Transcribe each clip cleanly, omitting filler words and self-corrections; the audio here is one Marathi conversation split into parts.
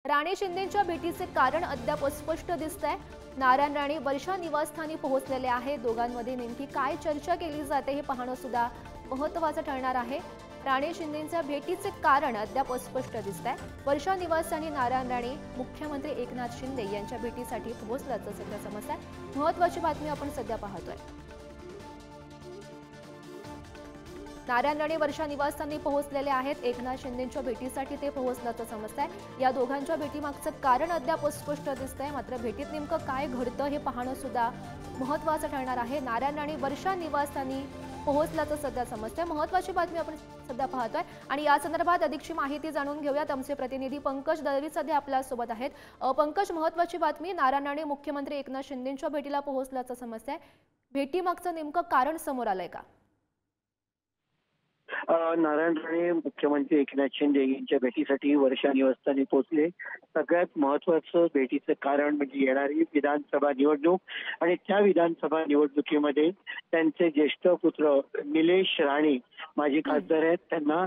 राणे शिंदेंच्या भेटीचे कारण अद्याप अस्पष्ट दिसतंय। नारायण राणे वर्षा निवासस्थानी पोहोचलेले आहे। दोघांमध्ये नेमकी काय चर्चा केली जाते हे पाहणं सुद्धा महत्त्वाचं ठरणार आहे। राणे शिंदेंच्या भेटीचे कारण अद्याप अस्पष्ट दिसतंय। वर्षा निवासस्थानी नारायण राणे मुख्यमंत्री एकनाथ शिंदे यांच्या भेटीसाठी पोहोचल्याचं सध्या समजतंय। महत्त्वाची बातमी आपण सध्या पाहतोय। नारायण राणे वर्षा निवासस्थानी पोहोचलेले आहेत। एकनाथ शिंदेंच्या भेटीसाठी ते पोहोचल्याचं समजतंय। या दोघांच्या भेटीमागचं कारण अद्याप अस्पष्ट दिसतंय। मात्र भेटीत नेमकं काय घडतं हे पाहणं सुद्धा महत्त्वाचं ठरणार आहे। नारायण राणे वर्षा निवासस्थानी पोहोचल्याचं सध्या समजतंय। महत्त्वाची बातमी आपण सध्या पाहतोय आणि या संदर्भात अधिकची माहिती जाणून घेऊयात। आमचे प्रतिनिधी पंकज दळवी सध्या आपल्या सोबत आहेत। पंकज, महत्त्वाची बातमी, नारायण राणे मुख्यमंत्री एकनाथ शिंदेंच्या भेटीला पोहोचल्याचं समजतंय। भेटीमागचं नेमकं कारण समोर आलंय का? नारायण राणे मुख्यमंत्री एकनाथ शिंदे यांच्या भेटीसाठी वर्षा निवासस्थानी पोहोचले। सगळ्यात महत्त्वाचं भेटीचं कारण म्हणजे येणारी विधानसभा निवडणूक आणि त्या विधानसभा निवडणुकीमध्ये त्यांचे ज्येष्ठ पुत्र निलेश राणे माजी खासदार आहेत, त्यांना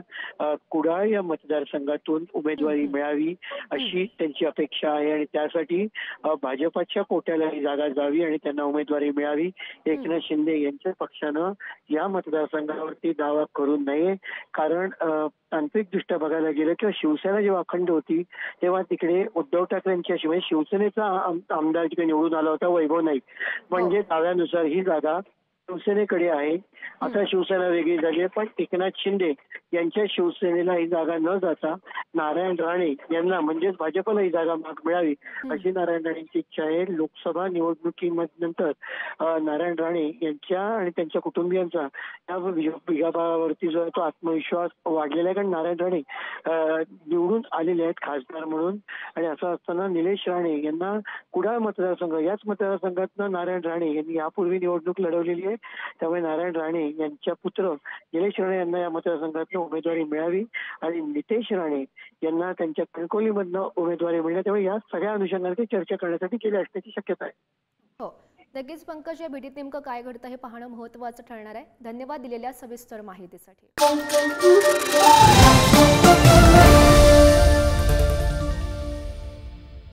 कुडाळ या मतदारसंघातून उमेदवारी मिळावी अशी त्यांची अपेक्षा आहे आणि त्यासाठी भाजपच्या कोट्याला ही जागा जावी आणि त्यांना उमेदवारी मिळावी। एकनाथ शिंदे यांच्या पक्षानं या मतदारसंघावरती दावा करू नये, कारण तांत्रिकदृष्ट्या बघायला गेलं किंवा शिवसेना जेव्हा अखंड होती तेव्हा तिकडे उद्धव ठाकरेंच्या शिवाय शिवसेनेचा आमदार तिकडे निवडून आला होता, वैभव नाईक। म्हणजे दाव्यानुसार ही जागा शिवसेनेकडे आहे। आता शिवसेना वेगळी झाली आहे, पण एकनाथ शिंदे यांच्या शिवसेनेला ही जागा न जाता नारायण राणे यांना म्हणजेच भाजपला ही जागा मिळावी अशी नारायण राणेंची इच्छा आहे। लोकसभा निवडणुकीनंतर नारायण राणे यांच्या आणि त्यांच्या कुटुंबियांचा या विभागावरती जो आहे तो आत्मविश्वास वाढलेला आहे, कारण नारायण राणे निवडून आलेले आहेत खासदार म्हणून। आणि असं असताना निलेश राणे यांना कुडाळ मतदारसंघ, याच मतदारसंघातनं नारायण राणे यांनी यापूर्वी निवडणूक लढवलेली आहे। त्यामुळे नारायण राणे यांच्या पुत्र निलेश राणे यांना या मतदारसंघातून उमेदवारी मिळावी आणि नितेश राणे यांना त्यांच्या कणकवलीमधनं उमेदवारी मिळणार, त्यामुळे या सगळ्या अनुषंगाने चर्चा करण्यासाठी गेले असण्याची शक्यता आहे। हो, नक्कीच पंकज, या भेटीत नेमकं काय घडतं हे पाहणं महत्त्वाचं ठरणार आहे। धन्यवाद दिलेल्या सविस्तर माहितीसाठी।